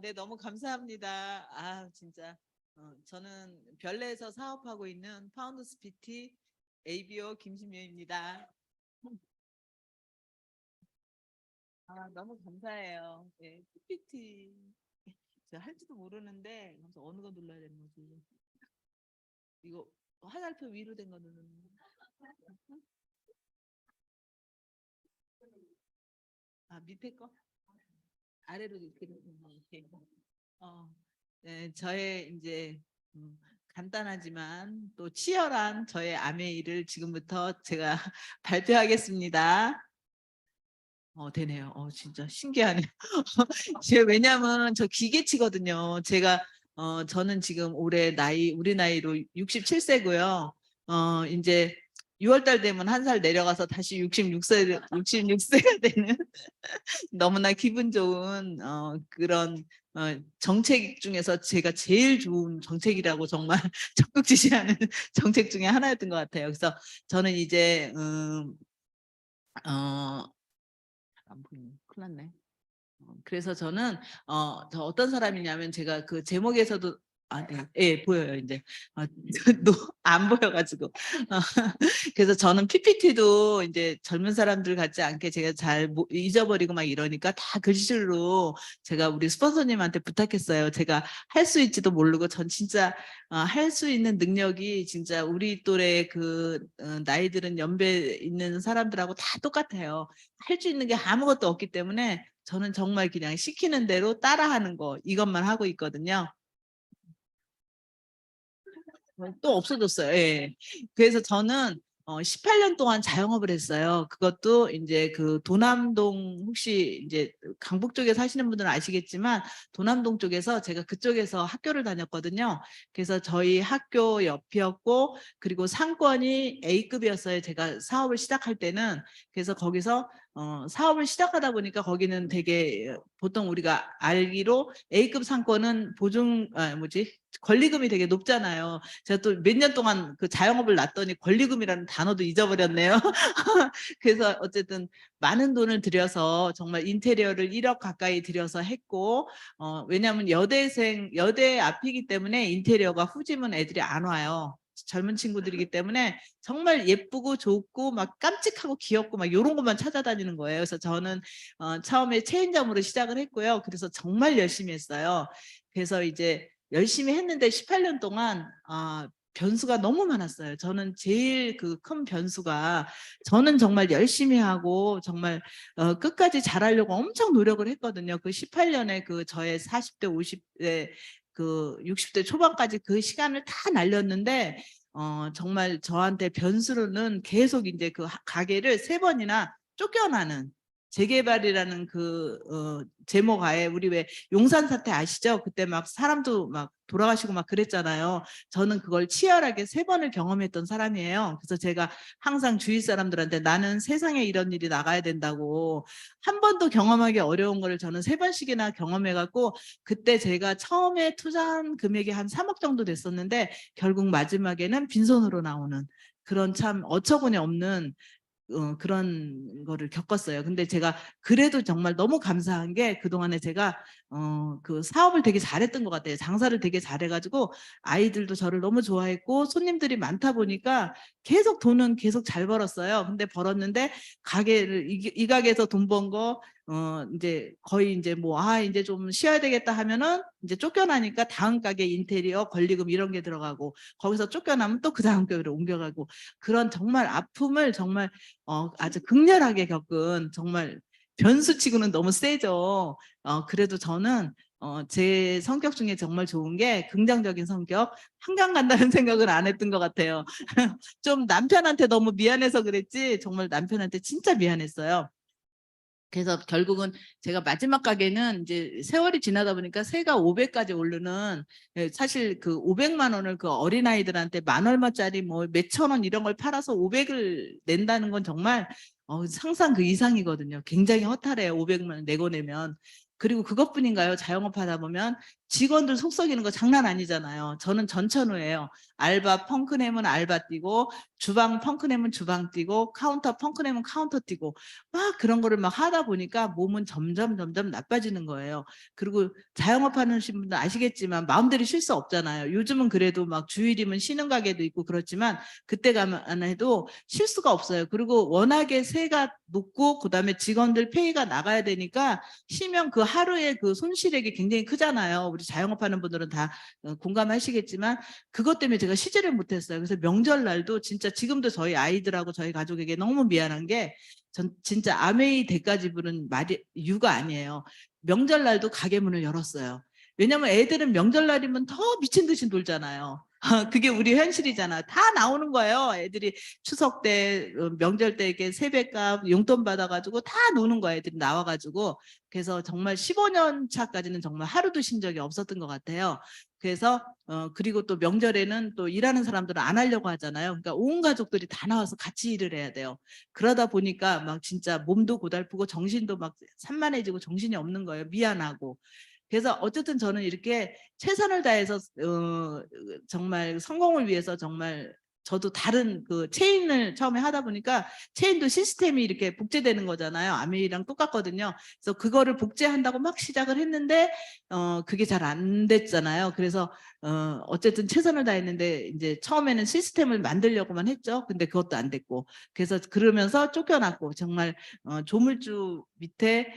네, 너무 감사합니다. 진짜 저는 별내에서 사업하고 있는 파운더스 PT ABO 김신유입니다. 너무 감사해요. 네, PPT 제가 할지도 모르는데 그래서 어느 거 눌러야 되는 거지? 이거 화살표 위로 된 거 누르는 거. 밑에 거? 아래로 이렇게 되는 거. 이렇게. 어, 네, 저의 이제 간단하지만 또 치열한 저의 암의 일을 지금부터 제가 발표하겠습니다. 되네요. 진짜 신기하네요. 왜냐면 저 기계치거든요. 저는 지금 올해 우리 나이로 67세고요. 이제 6월달 되면 한 살 내려가서 다시 66세가 되는 너무나 기분 좋은 그런 정책 중에서 제가 제일 좋은 정책이라고 정말 적극 지지하는 정책 중에 하나였던 것 같아요. 그래서 저는 이제 안 보이네. 큰일 났네. 그래서 저는 저 어떤 사람이냐면 제가 그 제목에서도 네, 예, 보여요 이제 안 보여가지고 그래서 저는 PPT도 이제 젊은 사람들 같지 않게 제가 잘 잊어버리고 막 이러니까 다 글씨로 제가 우리 스폰서님한테 부탁했어요. 제가 할 수 있지도 모르고 전 진짜 할 수 있는 능력이 진짜 우리 또래 그 나이들은 연배 있는 사람들하고 다 똑같아요. 할 수 있는 게 아무것도 없기 때문에 저는 정말 그냥 시키는 대로 따라하는 거 이것만 하고 있거든요. 또 없어졌어요. 예. 그래서 저는 18년 동안 자영업을 했어요. 그것도 이제 그 도남동 혹시 이제 강북 쪽에 사시는 분들은 아시겠지만 도남동 쪽에서 제가 그쪽에서 학교를 다녔거든요. 그래서 저희 학교 옆이었고 그리고 상권이 A급이었어요. 제가 사업을 시작할 때는. 그래서 거기서 사업을 시작하다 보니까 거기는 되게 보통 우리가 알기로 A급 상권은 권리금이 되게 높잖아요. 제가 또 몇 년 동안 그 자영업을 놨더니 권리금이라는 단어도 잊어버렸네요. 그래서 어쨌든 많은 돈을 들여서 정말 인테리어를 1억 가까이 들여서 했고 왜냐하면 여대 앞이기 때문에 인테리어가 후지면 애들이 안 와요. 젊은 친구들이기 때문에 정말 예쁘고 좋고 막 깜찍하고 귀엽고 막 이런 것만 찾아다니는 거예요. 그래서 저는 처음에 체인점으로 시작을 했고요. 그래서 정말 열심히 했어요. 그래서 이제 열심히 했는데 18년 동안 변수가 너무 많았어요. 저는 제일 그 큰 변수가 저는 정말 열심히 하고 정말 끝까지 잘하려고 엄청 노력을 했거든요. 그 18년에 그 저의 40대 50대 그 60대 초반까지 그 시간을 다 날렸는데 정말 저한테 변수로는 계속 이제 그 가게를 3번이나 쫓겨나는 재개발이라는 그 제목 하에 우리 왜 용산 사태 아시죠? 그때 막 사람도 막 돌아가시고 막 그랬잖아요. 저는 그걸 치열하게 3번을 경험했던 사람이에요. 그래서 제가 항상 주위 사람들한테 나는 세상에 이런 일이 나가야 된다고 한 번도 경험하기 어려운 거를 저는 3번씩이나 경험해갖고 그때 제가 처음에 투자한 금액이 한 3억 정도 됐었는데 결국 마지막에는 빈손으로 나오는 그런 참 어처구니 없는 그런 거를 겪었어요. 근데 제가 그래도 정말 너무 감사한 게 그동안에 제가 그 사업을 되게 잘했던 것 같아요. 장사를 되게 잘해가지고 아이들도 저를 너무 좋아했고 손님들이 많다 보니까 계속 돈은 계속 잘 벌었어요. 근데 벌었는데 이 가게에서 돈 번 거 이제 거의 이제 이제 좀 쉬어야 되겠다 하면은 이제 쫓겨나니까 다음 가게 인테리어 권리금 이런 게 들어가고 거기서 쫓겨나면 또 그 다음 가게로 옮겨가고 그런 정말 아픔을 정말 아주 극렬하게 겪은 정말 변수치고는 너무 세죠. 그래도 저는 제 성격 중에 정말 좋은 게 긍정적인 성격, 한강 간다는 생각을 안 했던 것 같아요. 좀 남편한테 너무 미안해서 그랬지 정말 남편한테 진짜 미안했어요. 그래서 결국은 제가 마지막 가게는 이제 세월이 지나다 보니까 세가 500까지 오르는 사실 그 500만 원을 그 어린아이들한테 만 얼마짜리 뭐 몇천 원 이런 걸 팔아서 500을 낸다는 건 정말 상상 그 이상이거든요. 굉장히 허탈해요. 500만 원 내고 내면. 그리고 그것뿐인가요? 자영업 하다 보면 직원들 속 썩이는 거 장난 아니잖아요. 저는 전천후예요. 알바 펑크 내면 알바 뛰고, 주방 펑크 내면 주방 뛰고, 카운터 펑크 내면 카운터 뛰고, 막 그런 거를 막 하다 보니까 몸은 점점 나빠지는 거예요. 그리고 자영업 하는 분들 아시겠지만 마음대로 쉴 수 없잖아요. 요즘은 그래도 막 주일이면 쉬는 가게도 있고 그렇지만 그때 가만 해도 쉴 수가 없어요. 그리고 워낙에 세가 높고 그다음에 직원들 페이가 나가야 되니까 쉬면 그 하루에 그 손실액이 굉장히 크잖아요. 우리 자영업하는 분들은 다 공감하시겠지만 그것 때문에 제가 쉬지를 못했어요. 그래서 명절날도 진짜 지금도 저희 아이들하고 저희 가족에게 너무 미안한 게 전 진짜 아메이 대까지 부른 말이 이유가 아니에요. 명절날도 가게 문을 열었어요. 왜냐면 애들은 명절날이면 더 미친 듯이 놀잖아요. 그게 우리 현실이잖아. 다 나오는 거예요. 애들이 추석 때, 명절 때 이렇게 세뱃값, 용돈 받아가지고 다 노는 거예요. 애들이 나와가지고. 그래서 정말 15년 차까지는 정말 하루도 쉰 적이 없었던 것 같아요. 그래서 그리고 또 명절에는 또 일하는 사람들은 안 하려고 하잖아요. 그러니까 온 가족들이 다 나와서 같이 일을 해야 돼요. 그러다 보니까 막 진짜 몸도 고달프고 정신도 막 산만해지고 정신이 없는 거예요. 미안하고. 그래서 어쨌든 저는 이렇게 최선을 다해서 정말 성공을 위해서 정말 저도 다른 그 체인을 처음에 하다 보니까 체인도 시스템이 이렇게 복제되는 거잖아요. 아메이랑 똑같거든요. 그래서 그거를 복제한다고 막 시작을 했는데 그게 잘 안 됐잖아요. 그래서 어쨌든 최선을 다했는데 이제 처음에는 시스템을 만들려고만 했죠. 근데 그것도 안 됐고 그래서 그러면서 쫓겨났고 정말 조물주 밑에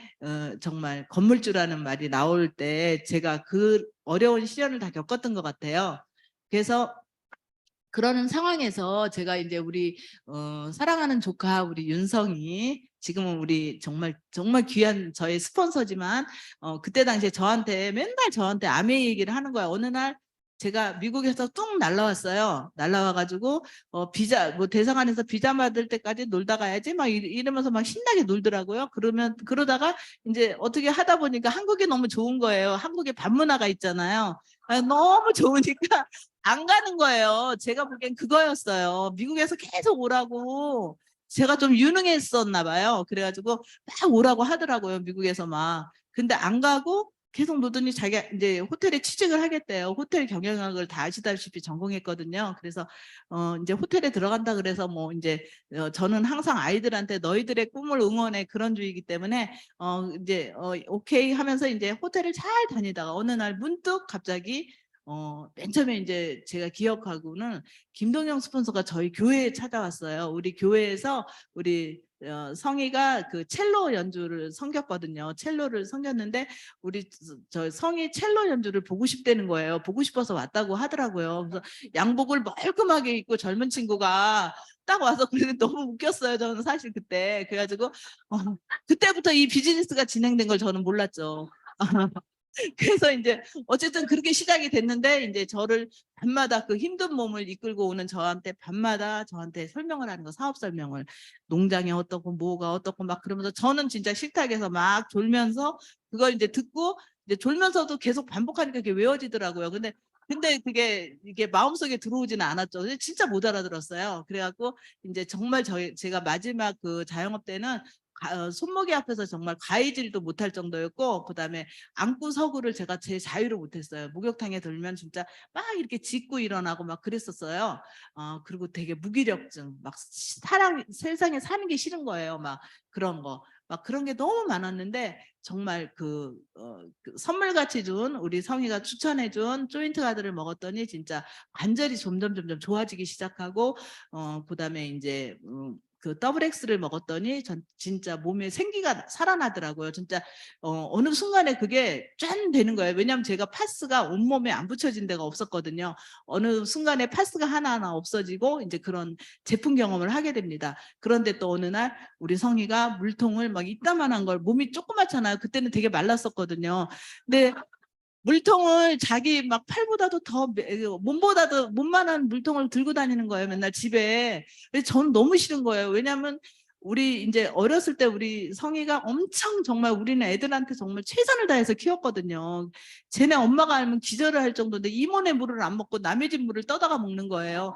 정말 건물주라는 말이 나올 때 제가 그 어려운 시련을 다 겪었던 것 같아요. 그래서 그러는 상황에서 제가 이제 우리 사랑하는 조카 우리 윤성이 지금은 우리 정말 귀한 저의 스폰서지만 그때 당시에 저한테 맨날 저한테 아메 얘기를 하는 거야. 어느 날 제가 미국에서 뚝 날라왔어요. 날라와가지고 비자 뭐 대사관에서 비자 받을 때까지 놀다 가야지 막 이러면서 막 신나게 놀더라고요. 그러다가 이제 어떻게 하다 보니까 한국이 너무 좋은 거예요. 한국에 반문화가 있잖아요. 너무 좋으니까 안 가는 거예요. 제가 보기엔 그거였어요. 미국에서 계속 오라고. 제가 좀 유능했었나 봐요. 그래가지고 막 오라고 하더라고요. 미국에서 막. 근데 안 가고 계속 노더니 자기가 이제 호텔에 취직을 하겠대요. 호텔 경영학을 다 아시다시피 전공했거든요. 그래서 이제 호텔에 들어간다 그래서 뭐 이제 저는 항상 아이들한테 너희들의 꿈을 응원해 그런 주의이기 때문에 이제 오케이 하면서 이제 호텔을 잘 다니다가 어느 날 문득 갑자기 맨 처음에 이제 제가 기억하고는 김동영 스폰서가 저희 교회에 찾아왔어요. 우리 교회에서 우리 성희가 그 첼로 연주를 섬겼거든요. 첼로를 섬겼는데 우리 저 성희 첼로 연주를 보고 싶다는 거예요. 보고 싶어서 왔다고 하더라고요. 그래서 양복을 멀끔하게 입고 젊은 친구가 딱 와서 그랬는데 너무 웃겼어요. 저는 사실 그때 그래가지고 그때부터 이 비즈니스가 진행된 걸 저는 몰랐죠. 그래서 이제 어쨌든 그렇게 시작이 됐는데 이제 저를 밤마다 그 힘든 몸을 이끌고 오는 저한테 밤마다 저한테 설명을 하는 거 사업 설명을 농장이 어떻고 뭐가 어떻고 막 그러면서 저는 진짜 식탁에서 막 졸면서 그걸 이제 듣고 이제 졸면서도 계속 반복하니까 그게 외워지더라고요. 근데 그게 이게 마음속에 들어오지는 않았죠. 진짜 못 알아들었어요. 그래갖고 이제 정말 제가 마지막 그 자영업 때는 손목이 앞에서 정말 가위질도 못할 정도였고 그다음에 안구 서구를 제가 제 자유로 못했어요. 목욕탕에 들면 진짜 막 이렇게 짖고 일어나고 막 그랬었어요. 그리고 되게 무기력증, 막 세상에 사는 게 싫은 거예요. 막 그런 거, 막 그런 게 너무 많았는데 정말 그 선물같이 준 우리 성희가 추천해준 조인트 가드를 먹었더니 진짜 관절이 점점 좋아지기 시작하고 그다음에 이제 그 더블 X를 먹었더니 진짜 몸에 생기가 살아나더라고요. 진짜 어느 순간에 그게 짠 되는 거예요. 왜냐하면 제가 파스가 온몸에 안 붙여진 데가 없었거든요. 어느 순간에 파스가 하나하나 없어지고 이제 그런 제품 경험을 하게 됩니다. 그런데 또 어느 날 우리 성희가 물통을 막 이따만한 걸 몸이 조그맣잖아요. 그때는 되게 말랐었거든요. 근데 물통을 자기 막 팔보다도 더 몸보다도 몸만한 물통을 들고 다니는 거예요. 맨날 집에. 그래서 저는 너무 싫은 거예요. 왜냐하면 우리 이제 어렸을 때 우리 성희가 엄청 정말 우리는 애들한테 정말 최선을 다해서 키웠거든요. 쟤네 엄마가 알면 기절을 할 정도인데 이모네 물을 안 먹고 남의 집 물을 떠다가 먹는 거예요.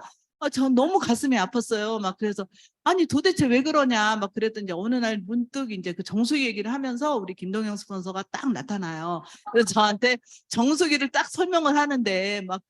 전 너무 가슴이 아팠어요. 막 그래서 아니 도대체 왜 그러냐 막 그랬더니 어느 날 문득 이제 그 정수기 얘기를 하면서 우리 김동영 스폰서가 딱 나타나요. 그래서 저한테 정수기를 딱 설명을 하는데 막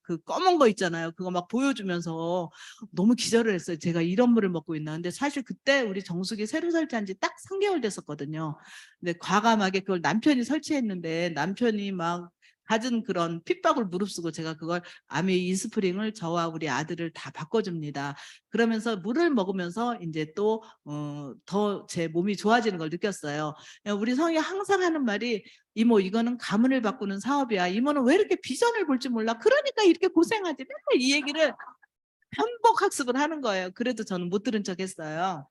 그 검은 거 있잖아요. 그거 막 보여주면서 너무 기절을 했어요. 제가 이런 물을 먹고 있나. 근데 사실 그때 우리 정수기 새로 설치한 지 딱 3개월 됐었거든요. 근데 과감하게 그걸 남편이 설치했는데 남편이 막 갖은 그런 핍박을 무릅쓰고 제가 그걸 아미 인스프링을 저와 우리 아들을 다 바꿔줍니다. 그러면서 물을 먹으면서 이제 또 더 제 몸이 좋아지는 걸 느꼈어요. 우리 성이 항상 하는 말이 이모 이거는 가문을 바꾸는 사업이야. 이모는 왜 이렇게 비전을 볼 줄 몰라? 그러니까 이렇게 고생하지. 맨날 이 얘기를 반복 학습을 하는 거예요. 그래도 저는 못 들은 척 했어요.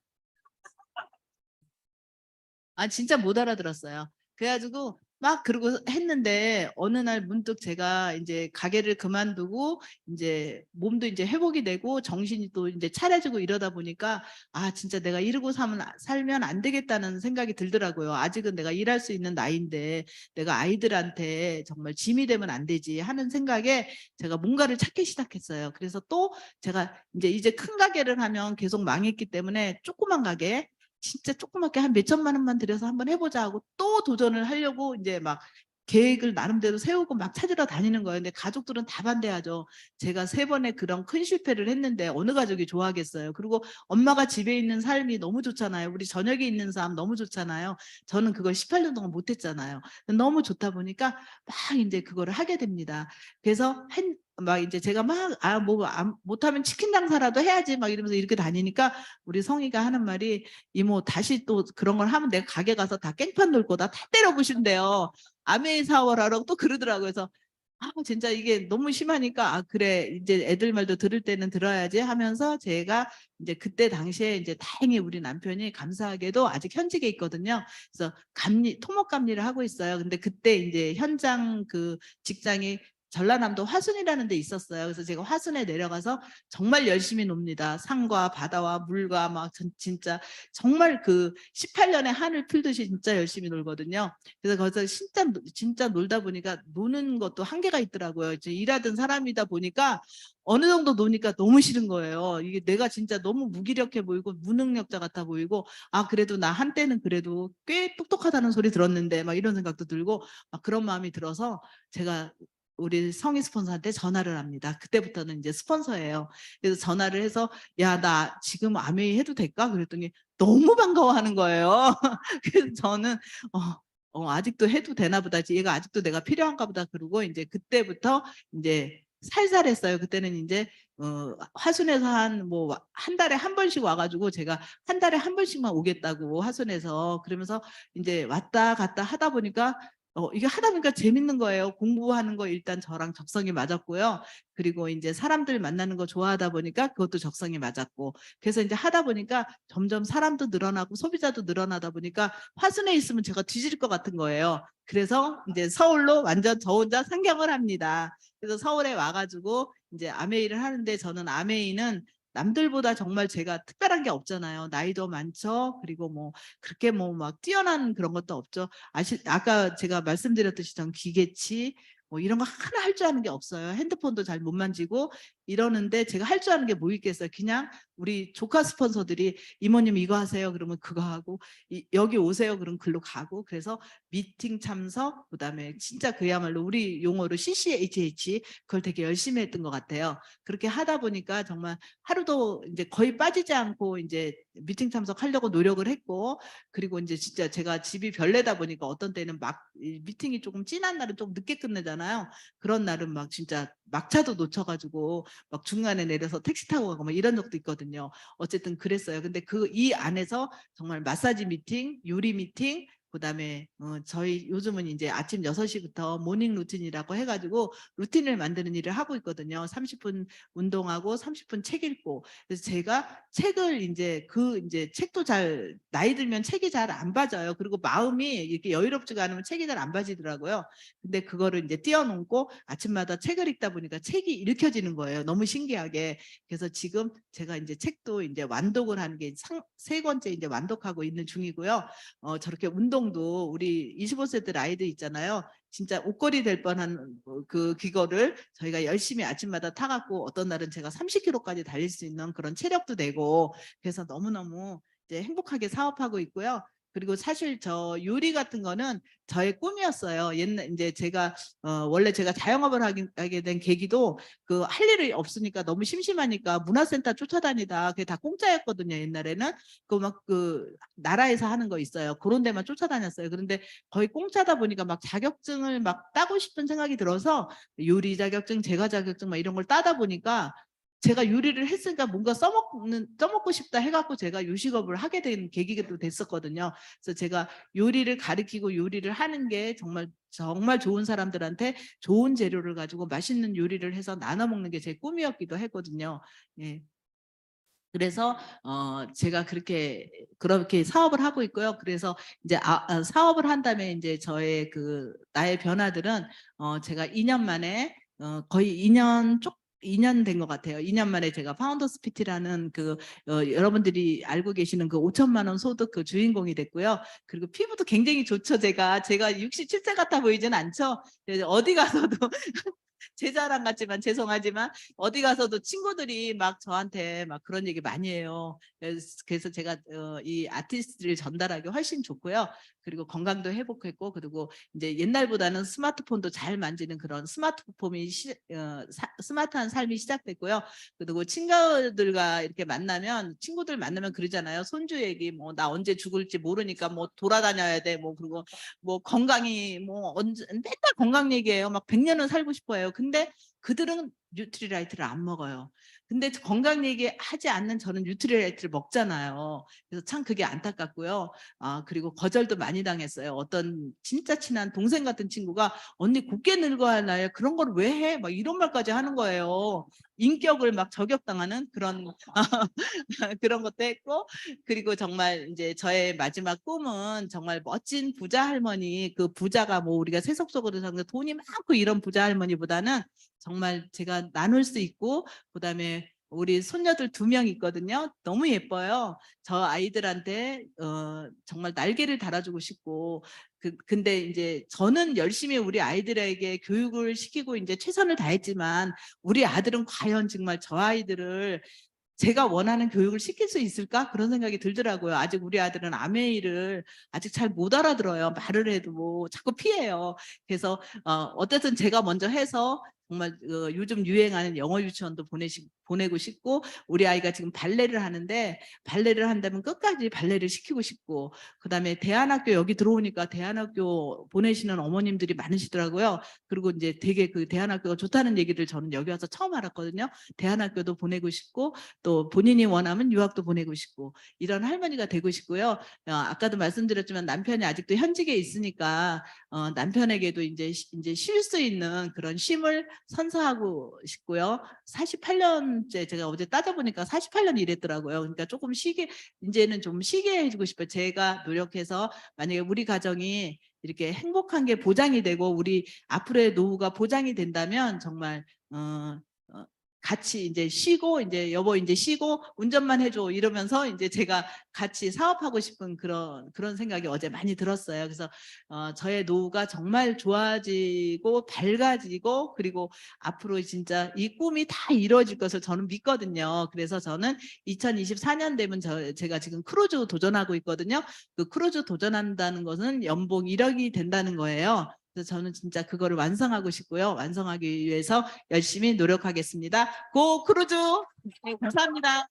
진짜 못 알아들었어요. 그래가지고 막 그러고 했는데 어느 날 문득 제가 이제 가게를 그만두고 이제 몸도 이제 회복이 되고 정신이 또 이제 차려지고 이러다 보니까 진짜 내가 이러고 살면 안 되겠다는 생각이 들더라고요. 아직은 내가 일할 수 있는 나이인데 내가 아이들한테 정말 짐이 되면 안 되지 하는 생각에 제가 뭔가를 찾기 시작했어요. 그래서 또 제가 이제 큰 가게를 하면 계속 망했기 때문에 조그만 가게 진짜 조그맣게 한 몇천만 원만 들여서 한번 해보자 하고 또 도전을 하려고 이제 막 계획을 나름대로 세우고 막 찾으러 다니는 거예요. 근데 가족들은 다 반대하죠. 제가 3번의 그런 큰 실패를 했는데 어느 가족이 좋아하겠어요. 그리고 엄마가 집에 있는 삶이 너무 좋잖아요. 우리 저녁에 있는 삶 너무 좋잖아요. 저는 그걸 18년 동안 못했잖아요. 너무 좋다 보니까 막 이제 그거를 하게 됩니다. 그래서 막 이제 제가 못하면 치킨 장사라도 해야지 막 이러면서 이렇게 다니니까 우리 성희가 하는 말이 이모 다시 또 그런 걸 하면 내가 가게 가서 다 깽판 놀 거다 다 때려 부신대요. 아메이 사월하라고 또 그러더라고요. 그래서 진짜 이게 너무 심하니까 그래 이제 애들 말도 들을 때는 들어야지 하면서 제가 이제 그때 당시에 이제 다행히 우리 남편이 감사하게도 아직 현직에 있거든요. 그래서 토목 감리를 하고 있어요. 근데 그때 이제 현장 그 직장이 전라남도 화순이라는 데 있었어요. 그래서 제가 화순에 내려가서 정말 열심히 놉니다. 산과 바다와 물과 막 진짜 정말 그 18년의 한을 풀듯이 진짜 열심히 놀거든요. 그래서 거기서 진짜 놀다 보니까 노는 것도 한계가 있더라고요. 이제 일하던 사람이다 보니까 어느 정도 노니까 너무 싫은 거예요. 이게 내가 진짜 너무 무기력해 보이고 무능력자 같아 보이고 그래도 나 한때는 그래도 꽤 똑똑하다는 소리 들었는데 막 이런 생각도 들고 막 그런 마음이 들어서 제가 우리 성희 스폰서한테 전화를 합니다. 그때부터는 이제 스폰서예요. 그래서 전화를 해서 야, 나 지금 아메이 해도 될까? 그랬더니 너무 반가워하는 거예요. 그래서 저는 아직도 해도 되나 보다. 얘가 아직도 내가 필요한가 보다. 그러고 이제 그때부터 이제 살살 했어요. 그때는 이제 화순에서 한 달에 한 번씩 와가지고 제가 한 달에 한 번씩만 오겠다고 화순에서 그러면서 이제 왔다 갔다 하다 보니까 이게 하다 보니까 재밌는 거예요. 공부하는 거 일단 저랑 적성이 맞았고요. 그리고 이제 사람들 만나는 거 좋아하다 보니까 그것도 적성이 맞았고 그래서 이제 하다 보니까 점점 사람도 늘어나고 소비자도 늘어나다 보니까 화순에 있으면 제가 뒤질 것 같은 거예요. 그래서 이제 서울로 완전 저 혼자 상경을 합니다. 그래서 서울에 와가지고 이제 아메이를 하는데 저는 아메이는 남들보다 정말 제가 특별한 게 없잖아요. 나이도 많죠. 그리고 뭐 그렇게 뭐 막 뛰어난 그런 것도 없죠. 아까 제가 말씀드렸듯이 전 기계치 뭐 이런 거 하나 할 줄 아는 게 없어요. 핸드폰도 잘 못 만지고 이러는데 제가 할 줄 아는 게 뭐 있겠어요. 그냥 우리 조카 스폰서들이 이모님 이거 하세요. 그러면 그거 하고 여기 오세요. 그럼 글로 가고 그래서 미팅 참석 그다음에 진짜 그야말로 우리 용어로 CCHH 그걸 되게 열심히 했던 것 같아요. 그렇게 하다 보니까 정말 하루도 이제 거의 빠지지 않고 이제 미팅 참석하려고 노력을 했고 그리고 이제 진짜 제가 집이 별내다 보니까 어떤 때는 막 미팅이 조금 진한 날은 좀 늦게 끝내잖아요. 그런 날은 막 진짜 막차도 놓쳐가지고 막 중간에 내려서 택시 타고 가고 막 이런 적도 있거든요. 어쨌든 그랬어요. 근데 이 안에서 정말 마사지 미팅, 요리 미팅, 그다음에 저희 요즘은 이제 아침 6시부터 모닝 루틴이라고 해가지고 루틴을 만드는 일을 하고 있거든요. 30분 운동하고 30분 책 읽고. 그래서 제가 책을 이제 책도 잘 나이 들면 책이 잘 안 봐져요. 그리고 마음이 이렇게 여유롭지가 않으면 책이 잘 안 봐지더라고요. 근데 그거를 이제 띄워놓고 아침마다 책을 읽다 보니까 책이 읽혀지는 거예요. 너무 신기하게. 그래서 지금 제가 이제 책도 이제 완독을 하는 게 3번째 이제 완독하고 있는 중이고요. 저렇게 운동 감동도 우리 25세들 아이들 있잖아요. 진짜 옷걸이 될 뻔한 그 그거를 저희가 열심히 아침마다 타갖고 어떤 날은 제가 30km까지 달릴 수 있는 그런 체력도 되고 그래서 너무너무 이제 행복하게 사업하고 있고요. 그리고 사실 저 요리 같은 거는 저의 꿈이었어요. 옛날 이제 제가 원래 제가 자영업을 하게 된 계기도 그 할 일이 없으니까 너무 심심하니까 문화센터 쫓아다니다 그게 다 공짜였거든요. 옛날에는 그 막 그 나라에서 하는 거 있어요. 그런 데만 쫓아다녔어요. 그런데 거의 공짜다 보니까 막 자격증을 막 따고 싶은 생각이 들어서 요리 자격증, 제과 자격증 막 이런 걸 따다 보니까 제가 요리를 했으니까 뭔가 써먹고 싶다 해갖고 제가 요식업을 하게 된 계기가 됐었거든요. 그래서 제가 요리를 가르치고 요리를 하는 게 정말 좋은 사람들한테 좋은 재료를 가지고 맛있는 요리를 해서 나눠 먹는 게 제 꿈이었기도 했거든요. 예. 그래서 제가 그렇게 사업을 하고 있고요. 그래서 이제 사업을 한 다음에 이제 저의 그 나의 변화들은 제가 2년 만에 거의 2년 된 것 같아요. 2년 만에 제가 파운더스 PT라는 여러분들이 알고 계시는 그 5천만 원 소득 그 주인공이 됐고요. 그리고 피부도 굉장히 좋죠. 제가 67세 같아 보이진 않죠. 어디 가서도 제 자랑 같지만 죄송하지만 어디 가서도 친구들이 막 저한테 막 그런 얘기 많이 해요. 그래서 제가 이 아티스트를 전달하기 훨씬 좋고요. 그리고 건강도 회복했고 그리고 이제 옛날보다는 스마트폰도 잘 만지는 그런 스마트한 삶이 시작됐고요. 그리고 친구들과 이렇게 친구들 만나면 그러잖아요. 손주 얘기 뭐 나 언제 죽을지 모르니까 뭐 돌아다녀야 돼. 뭐 그리고 뭐 건강이 뭐 언제 맨날 건강 얘기해요. 막 100년은 살고 싶어요. 근데 그들은 뉴트리라이트를 안 먹어요. 근데 건강 얘기하지 않는 저는 뉴트리라이트를 먹잖아요. 그래서 참 그게 안타깝고요. 그리고 거절도 많이 당했어요. 어떤 진짜 친한 동생 같은 친구가 언니 곱게 늙어야 나요. 그런 걸 왜 해? 막 이런 말까지 하는 거예요. 인격을 막 저격당하는 그런 그런 것도 했고 그리고 정말 이제 저의 마지막 꿈은 정말 멋진 부자 할머니 그 부자가 뭐 우리가 세속적으로 돈이 많고 이런 부자 할머니보다는 정말 제가 나눌 수 있고 그다음에 우리 손녀들 2명 있거든요. 너무 예뻐요. 저 아이들한테 정말 날개를 달아주고 싶고 근데 이제 저는 열심히 우리 아이들에게 교육을 시키고 이제 최선을 다했지만 우리 아들은 과연 정말 저 아이들을 제가 원하는 교육을 시킬 수 있을까? 그런 생각이 들더라고요. 아직 우리 아들은 아메이를 아직 잘 못 알아들어요. 말을 해도 뭐 자꾸 피해요. 그래서 어쨌든 제가 먼저 해서 정말 요즘 유행하는 영어 유치원도 보내고 싶고 우리 아이가 지금 발레를 하는데 발레를 한다면 끝까지 발레를 시키고 싶고 그다음에 대안학교 여기 들어오니까 대안학교 보내시는 어머님들이 많으시더라고요. 그리고 이제 되게 그 대안학교가 좋다는 얘기를 저는 여기 와서 처음 알았거든요. 대안학교도 보내고 싶고 또 본인이 원하면 유학도 보내고 싶고 이런 할머니가 되고 싶고요. 아까도 말씀드렸지만 남편이 아직도 현직에 있으니까 남편에게도 이제 쉴 수 있는 그런 쉼을 선사하고 싶고요. 48년째 제가 어제 따져보니까 48년 일했더라고요. 그러니까 조금 이제는 좀 쉬게 해주고 싶어요. 제가 노력해서 만약에 우리 가정이 이렇게 행복한 게 보장이 되고 우리 앞으로의 노후가 보장이 된다면 정말 같이 이제 쉬고 이제 여보 이제 쉬고 운전만 해줘 이러면서 이제 제가 같이 사업하고 싶은 그런 생각이 어제 많이 들었어요. 그래서 저의 노후가 정말 좋아지고 밝아지고 그리고 앞으로 진짜 이 꿈이 다 이루어질 것을 저는 믿거든요. 그래서 저는 2024년 되면 제가 지금 크루즈 도전하고 있거든요. 그 크루즈 도전한다는 것은 연봉 1억이 된다는 거예요. 그래서 저는 진짜 그거를 완성하고 싶고요. 완성하기 위해서 열심히 노력하겠습니다. 고 크루즈! 네, 감사합니다.